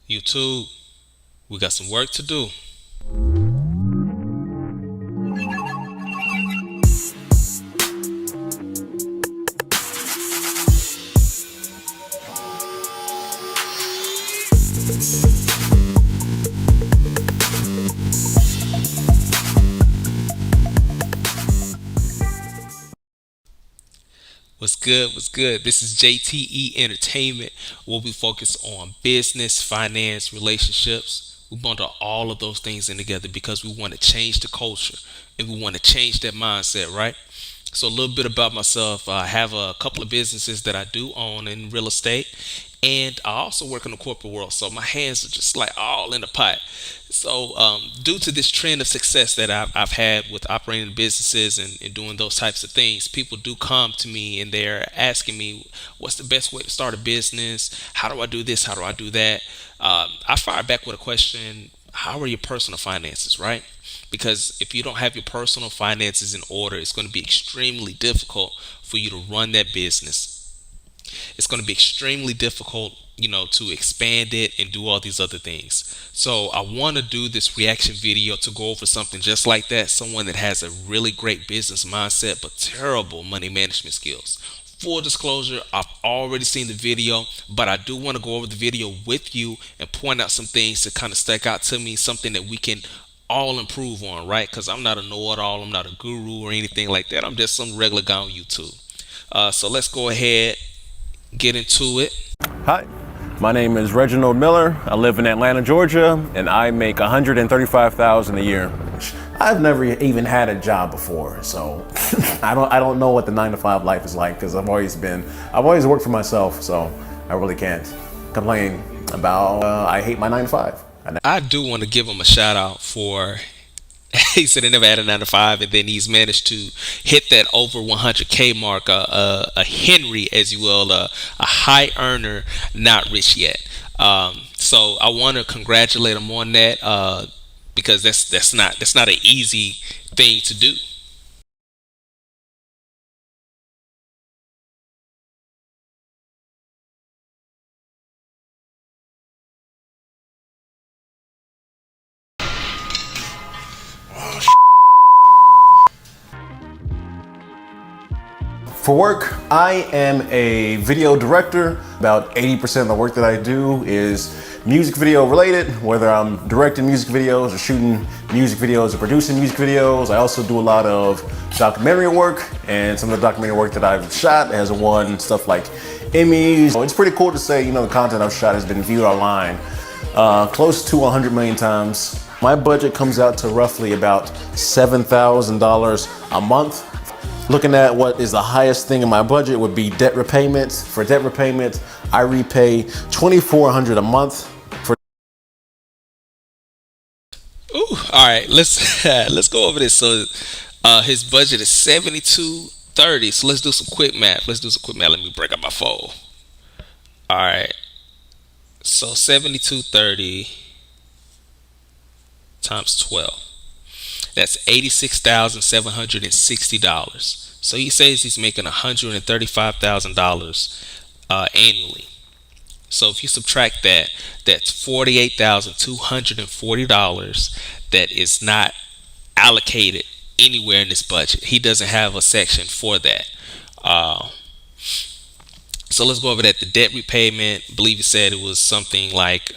YouTube, we got some work to do. What's good? What's good? This is JTE Entertainment, where we focus on business, finance, relationships. We bundle all of those things in together because we want to change the culture and we want to change that mindset, right? So, a little bit about myself. I have a couple of businesses that I do own in real estate, and I also work in the corporate world. So, my hands are just like all in the pot. So, due to this trend of success that I've had with operating businesses and doing those types of things, people do come to me and they're asking me, what's the best way to start a business? How do I do this? How do I do that? I fire back with a question: how are your personal finances, right? Because if you don't have your personal finances in order, it's going to be extremely difficult for you to run that business. It's going to be extremely difficult, to expand it and do all these other things. So I want to do this reaction video to go over something just like that. Someone that has a really great business mindset but terrible money management skills. Full disclosure, I've already seen the video, but I do want to go over the video with you and point out some things that kind of stuck out to me, something that we can all improve on, right? Because I'm not a know-it-all, I'm not a guru or anything like that. I'm just some regular guy on YouTube. So let's go ahead, get into it. Hi, my name is Reginald Miller. I live in Atlanta, Georgia, and I make $135,000 a year. I've never even had a job before, so I don't know what the 9 to 5 life is like because I've always worked for myself, so I really can't complain about. I hate my 9 to 5. I do want to give him a shout out for he said he never had a 9 to 5, and then he's managed to hit that over 100K mark, a Henry, as you will, a high earner, not rich yet. So I want to congratulate him on that, because that's not an easy thing to do. For work, I am a video director. About 80% of the work that I do is music video related, whether I'm directing music videos or shooting music videos or producing music videos. I also do a lot of documentary work, and some of the documentary work that I've shot has won stuff like Emmys. So it's pretty cool to say, the content I've shot has been viewed online close to 100 million times. My budget comes out to roughly about $7,000 a month. Looking at what is the highest thing in my budget would be debt repayment. For debt repayment, I repay $2,400 a month. For Ooh, all right, let's let's go over this. So, his budget is 7230. So let's do some quick math. Let's do some quick math. Let me break up my phone. All right, so 7230 times 12. That's $86,760. So he says he's making $135,000 annually. So if you subtract that, that's $48,240 that is not allocated anywhere in this budget. He doesn't have a section for that. Uh, so let's go over that. The debt repayment, I believe he said it was something like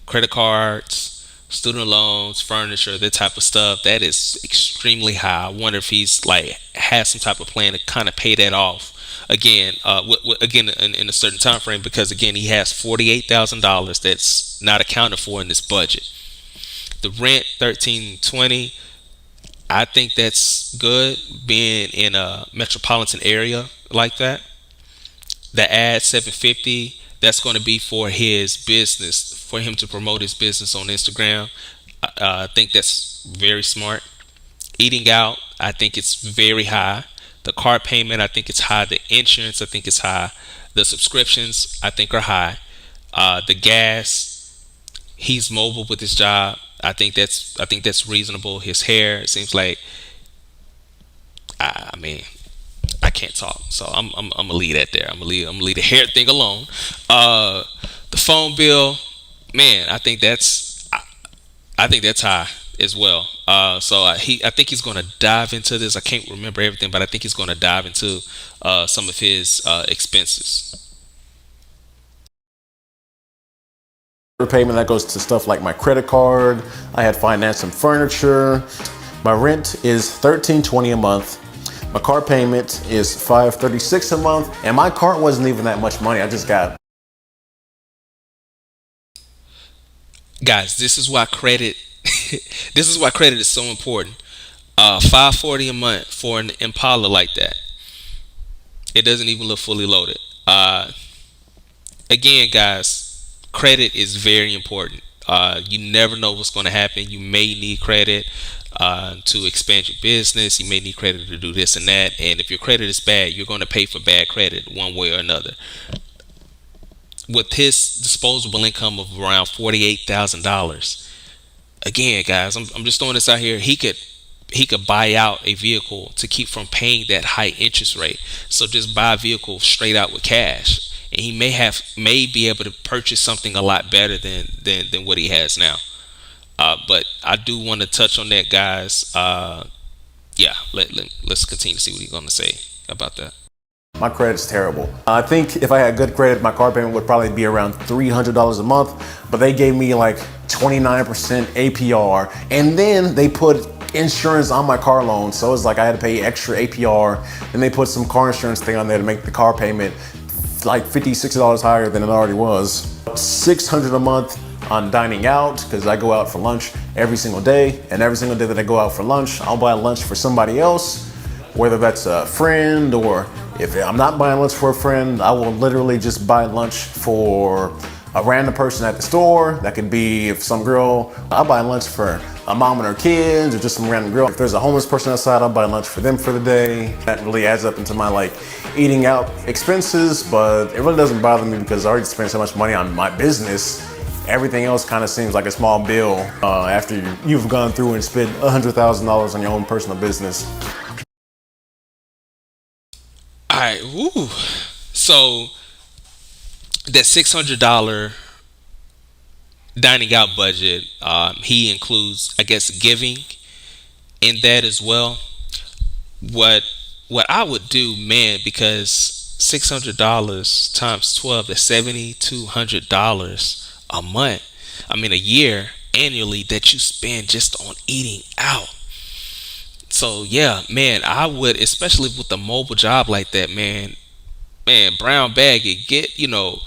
credit cards, student loans, furniture, that type of stuff. That is extremely high. I wonder if he's like has some type of plan to kind of pay that off again, again in a certain time frame, because again he has $48,000 that's not accounted for in this budget. The rent 1320. I think that's good being in a metropolitan area like that. The ad 750, that's going to be for his business, for him to promote his business on Instagram. I think that's very smart. Eating out, I think it's very high. The car payment, I think it's high. The insurance, I think it's high. The subscriptions, I think, are high. The gas, he's mobile with his job. I think that's reasonable. His hair, it seems like, I mean, I can't talk, so I'm gonna leave that there. I'm gonna leave the hair thing alone. The phone bill, man, I think that's high as well. I think he's going to dive into this. I can't remember everything, but I think he's going to dive into some of his expenses. Payment that goes to stuff like my credit card. I had financed some furniture. My rent is $13.20 a month. My car payment is $536 a month, and my car wasn't even that much money. I just got. Guys, this is why credit this is why credit is so important. 540 a month for an Impala like that. It doesn't even look fully loaded. Again, guys, credit is very important. You never know what's going to happen. You may need credit to expand your business. You may need credit to do this and that. And if your credit is bad, you're going to pay for bad credit one way or another. With his disposable income of around $48,000, again, guys, I'm just throwing this out here. He could buy out a vehicle to keep from paying that high interest rate. So just buy a vehicle straight out with cash, and he may be able to purchase something a lot better than what he has now. But I do want to touch on that, guys. Yeah, let's continue to see what he's going to say about that. My credit's terrible. I think if I had good credit, my car payment would probably be around $300 a month, but they gave me like 29% APR, and then they put insurance on my car loan, so it's like I had to pay extra APR, and they put some car insurance thing on there to make the car payment like $50, $60 higher than it already was. $600 a month on dining out, because I go out for lunch every single day, and every single day that I go out for lunch, I'll buy lunch for somebody else, whether that's a friend, or if I'm not buying lunch for a friend, I will literally just buy lunch for a random person at the store. That could be if some girl, I'll buy lunch for a mom and her kids, or just some random girl. If there's a homeless person outside, I'll buy lunch for them for the day. That really adds up into my like eating out expenses, but it really doesn't bother me because I already spent so much money on my business. Everything else kind of seems like a small bill after you've gone through and spent $100,000 on your own personal business. All right, woo. So that $600 dining out budget, he includes, I guess, giving in that as well. What what I would do, man, because $600 times 12 is $7,200 a month. I mean, a year annually that you spend just on eating out. So yeah, man, I would, especially with a mobile job like that, man, brown bag it.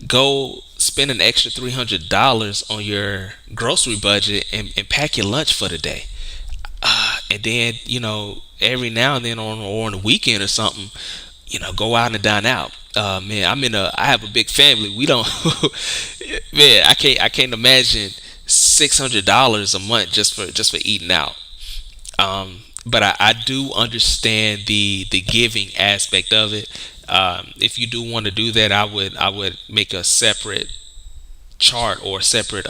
Go spend an extra $300 on your grocery budget and pack your lunch for the day. And then every now and then on the weekend or something, go out and dine out. Man, I have a big family. We don't, man, I can't imagine $600 a month just for eating out. But I do understand the giving aspect of it. If you do want to do that, I would make a separate chart or separate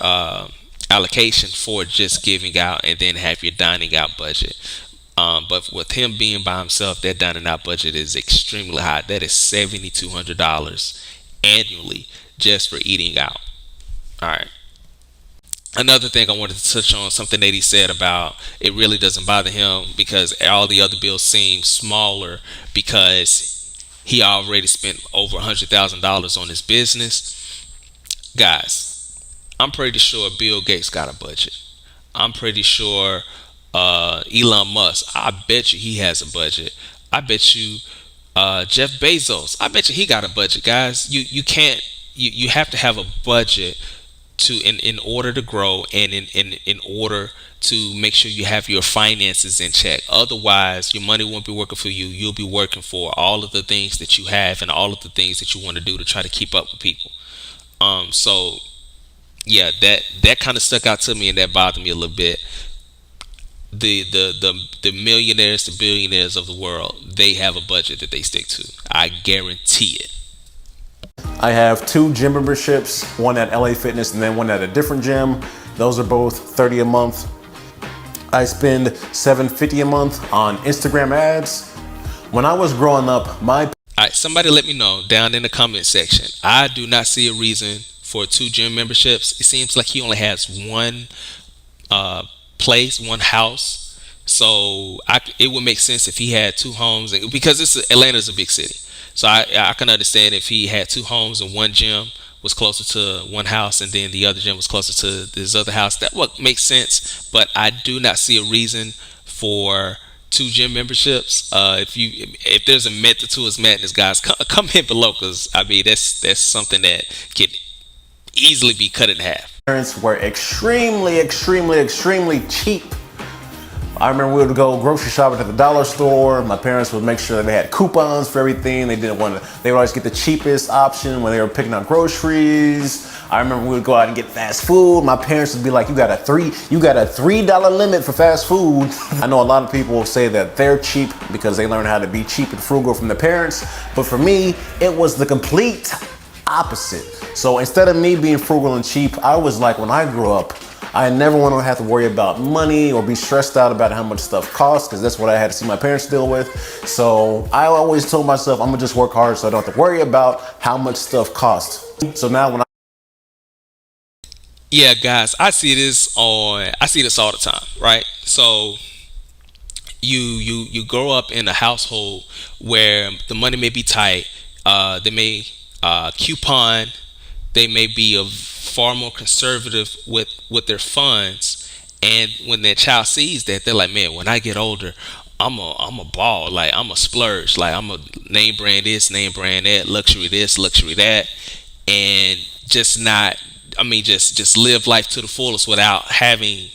allocation for just giving out, and then have your dining out budget. But with him being by himself, that dining out budget is extremely high. That is $7,200 annually just for eating out. All right. Another thing I wanted to touch on, something that he said about it really doesn't bother him because all the other bills seem smaller because he already spent over $100,000 on his business. Guys, I'm pretty sure Bill Gates got a budget. I'm pretty sure Elon Musk, I bet you he has a budget. I bet you Jeff Bezos, I bet you he got a budget. Guys, you can't, you have to have a budget to in order to grow, and in order to make sure you have your finances in check. Otherwise, your money won't be working for you. You'll be working for all of the things that you have and all of the things that you want to do to try to keep up with people. So yeah, that kind of stuck out to me, and that bothered me a little bit. The millionaires, the billionaires of the world, they have a budget that they stick to. I guarantee it. I have 2 gym memberships, one at LA Fitness and then one at a different gym. Those are both $30 a month. I spend $750 a month on Instagram ads. When I was growing up, my All right, somebody let me know down in the comment section. I do not see a reason for 2 gym memberships. It seems like he only has one uh, place, one house. So it would make sense if he had 2 homes, because Atlanta's a big city. So I can understand if he had 2 homes and one gym was closer to one house, and then the other gym was closer to this other house. That would make sense, but I do not see a reason for 2 gym memberships. If there's a method to his madness, guys, come in below, because I mean that's something that could easily be cut in half. Parents were extremely cheap. I remember we would go grocery shopping at the dollar store. My parents would make sure that they had coupons for everything. They would always get the cheapest option when they were picking out groceries. I remember we would go out and get fast food. My parents would be like, you got a $3 limit for fast food. I know a lot of people will say that they're cheap because they learned how to be cheap and frugal from their parents. But for me, it was the complete opposite. So instead of me being frugal and cheap, I was like, when I grew up, I never want to have to worry about money or be stressed out about how much stuff costs, because that's what I had to see my parents deal with. So I always told myself, I'm gonna just work hard so I don't have to worry about how much stuff costs. So now when Yeah, guys, I see this all the time, right? So you grow up in a household where the money may be tight. They may coupon. They may be far more conservative with their funds, and when their child sees that, they're like, man, when I get older, I'm a ball, like I'm a splurge, like I'm a name brand this, name brand that, luxury this, luxury that, and just not, I mean, just live life to the fullest without having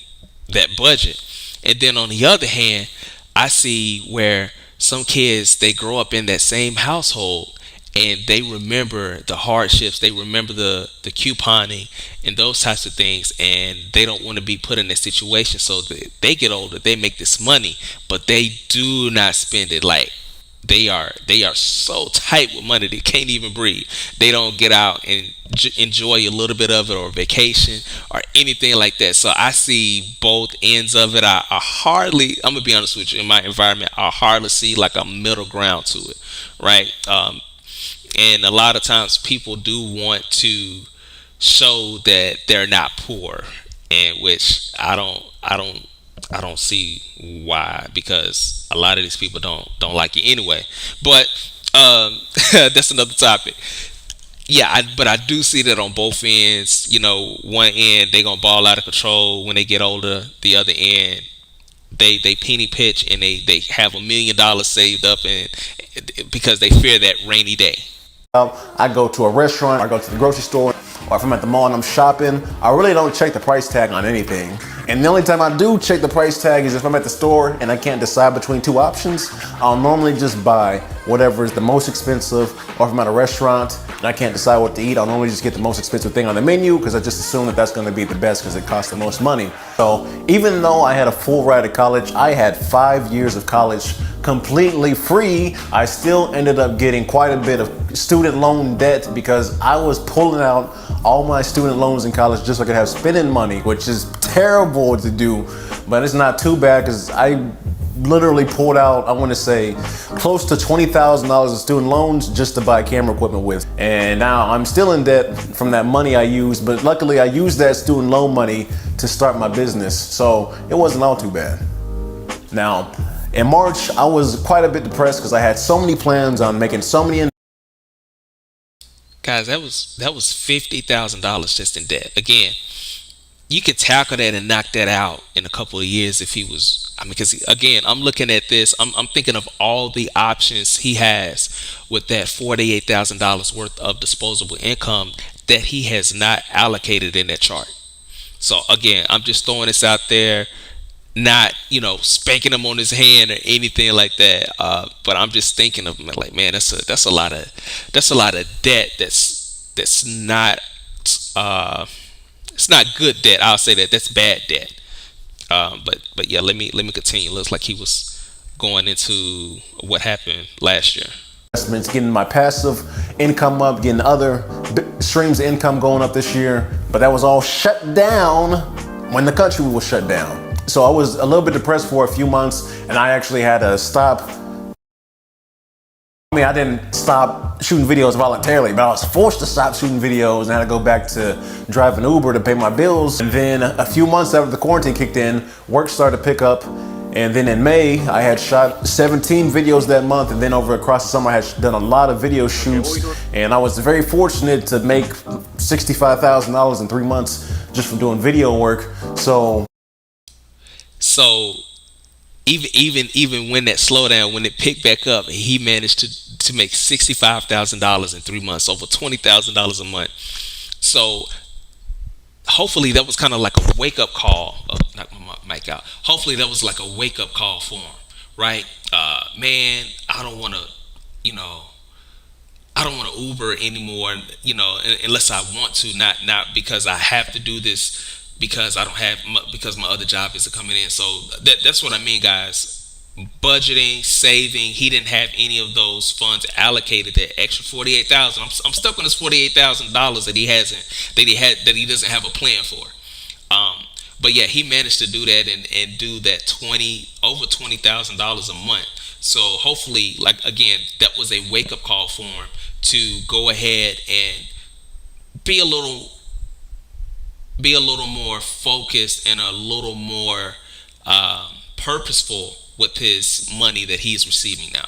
that budget. And then on the other hand, I see where some kids, they grow up in that same household, and they remember the hardships, they remember the couponing and those types of things, and they don't want to be put in that situation. So they get older, they make this money, but they do not spend it. Like they are so tight with money they can't even breathe. They don't get out and enjoy a little bit of it, or vacation, or anything like that. So I see both ends of it. I hardly, I'm gonna be honest with you, in my environment, I hardly see like a middle ground to it, right? And a lot of times people do want to show that they're not poor, and which I don't see why, because a lot of these people don't like you anyway. But that's another topic. Yeah, but I do see that on both ends. One end they gonna ball out of control when they get older. The other end, they penny pitch, and they have $1 million saved up, and because they fear that rainy day. I go to a restaurant, I go to the grocery store, or if I'm at the mall and I'm shopping, I really don't check the price tag on anything. And the only time I do check the price tag is if I'm at the store and I can't decide between 2 options. I'll normally just buy whatever is the most expensive, or if I'm at a restaurant and I can't decide what to eat, I'll normally just get the most expensive thing on the menu, because I just assume that that's going to be the best because it costs the most money. So even though I had a full ride to college, I had 5 years of college completely free, I still ended up getting quite a bit of student loan debt, because I was pulling out all my student loans in college just so I could have spending money, which is terrible to do, but it's not too bad, because I literally pulled out, I want to say, close to $20,000 of student loans just to buy camera equipment with. And now I'm still in debt from that money I used, but luckily I used that student loan money to start my business, so it wasn't all too bad. Now, in March, I was quite a bit depressed because I had so many plans on making so many. Guys, that was $50,000 just in debt. Again, you could tackle that and knock that out in a couple of years if he was. I mean, because again, I'm looking at this. I'm thinking of all the options he has with that $48,000 worth of disposable income that he has not allocated in that chart. So again, I'm just throwing this out there, not spanking him on his hand or anything like that. But I'm just thinking of him like, man, that's a lot of debt. That's not it's not good debt. I'll say that's bad debt. But yeah, let me continue. Looks like he was going into what happened last year. Investments, getting my passive income up, getting other streams of income going up this year, but that was all shut down when the country was shut down. So I was a little bit depressed for a few months, and I actually had to stop I mean, I didn't stop shooting videos voluntarily, but I was forced to stop shooting videos and I had to go back to driving Uber to pay my bills. And then a few months after the quarantine kicked in, work started to pick up. And then in May, I had shot 17 videos that month. And then over across the summer, I had done a lot of video shoots. And I was very fortunate to make $65,000 in 3 months just from doing video work. So even when that slowdown, when it picked back up, he managed to make $65,000 in 3 months, over $20,000 a month. So hopefully that was kind of like a wake up call. Knock my mic out. Hopefully that was like a wake up call for him, right? Man, I don't want to, you know, I don't want to Uber anymore, unless I want to, not because I have to do this because I don't have because my other job isn't coming in. So that's what I mean, guys. Budgeting, saving. He didn't have any of those funds allocated. That extra 48,000. I'm stuck on this $48,000 that he doesn't have a plan for. But yeah, he managed to do that and do that over $20,000 a month. So hopefully, like again, that was a wake up call for him to go ahead and be a little more focused and a little more purposeful with his money that he's receiving now.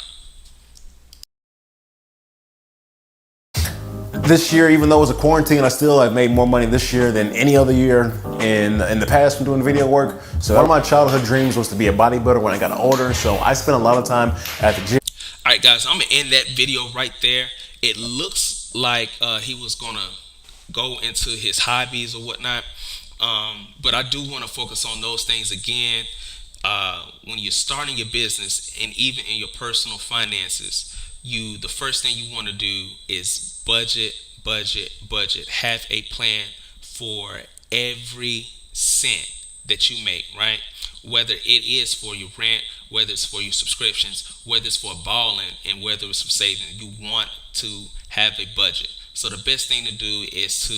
This year, even though it was a quarantine, I still have made more money this year than any other year in the past from doing video work. So one of my childhood dreams was to be a bodybuilder when I got older. So I spent a lot of time at the gym. All right, guys, I'm gonna end that video right there. It looks like he was gonna go into his hobbies or whatnot, but I do want to focus on those things again. When you're starting your business and even in your personal finances, the first thing you want to do is budget. Have a plan for every cent that you make, right? Whether it is for your rent, whether it's for your subscriptions, whether it's for balling, and whether it's for saving, you want to have a budget. So the best thing to do is to,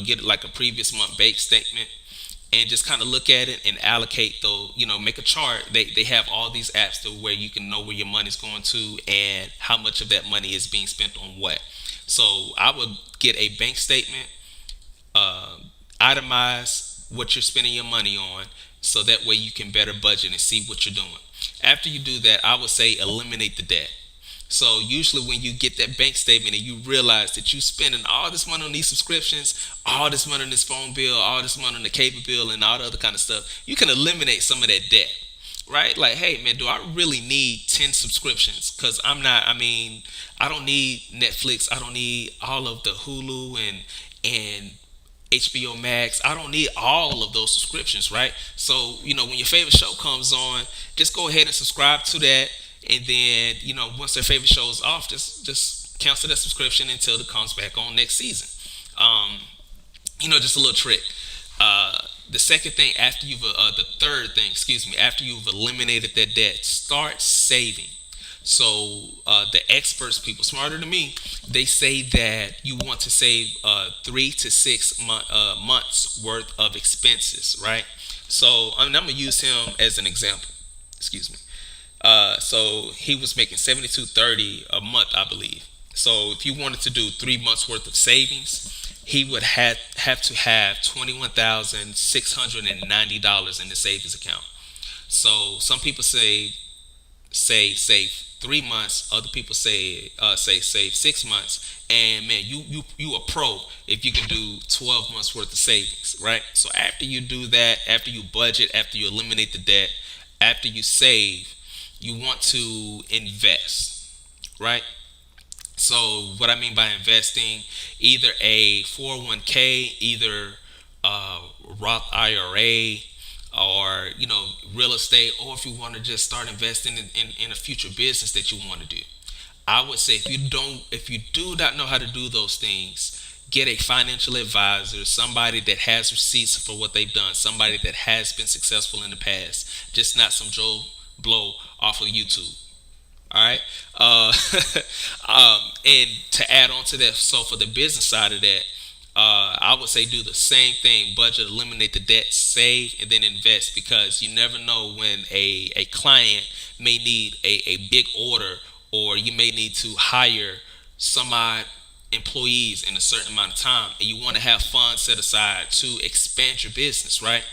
get like a previous month bank statement and just kind of look at it and allocate those, make a chart. They have all these apps to where you can know where your money's going to and how much of that money is being spent on what. So I would get a bank statement, itemize what you're spending your money on, so that way you can better budget and see what you're doing. After you do that, I would say eliminate the debt. So usually when you get that bank statement and you realize that you're spending all this money on these subscriptions, all this money on this phone bill, all this money on the cable bill and all the other kind of stuff, you can eliminate some of that debt, right? Like, hey man, do I really need 10 subscriptions? Because I don't need Netflix. I don't need all of the Hulu and HBO Max. I don't need all of those subscriptions, right? So, when your favorite show comes on, just go ahead and subscribe to that. And then, once their favorite show is off, just cancel that subscription until it comes back on next season. Just a little trick. The second thing the third thing, excuse me, after you've eliminated that debt, start saving. So the experts, people smarter than me, they say that you want to save 3 to 6 months worth of expenses, right? So I'm gonna use him as an example. Excuse me. So he was making $72.30 a month, I believe. So if you wanted to do 3 months worth of savings, he would have to have $21,690 in the savings account. So some people say save 3 months. Other people say save 6 months. And man, you a pro if you can do 12 months worth of savings, right? So after you do that, after you budget, after you eliminate the debt, after you save, you want to invest, right? So what I mean by investing, either a 401k, either a Roth IRA, or real estate, or if you want to just start investing in a future business that you want to do. I would say if you do not know how to do those things, get a financial advisor, somebody that has receipts for what they've done, somebody that has been successful in the past, just not some Joe Blow off of YouTube. All right. And to add on to that, so for the business side of that, I would say do the same thing: budget, eliminate the debt, save, and then invest, because you never know when a client may need a big order, or you may need to hire some odd employees in a certain amount of time, and you want to have funds set aside to expand your business, right?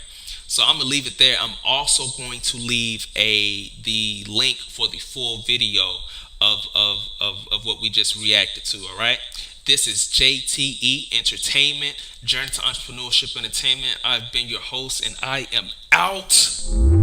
So I'm gonna leave it there. I'm also going to leave the link for the full video of what we just reacted to. All right. This is JTE Entertainment, Journey to Entrepreneurship Entertainment. I've been your host, and I am out.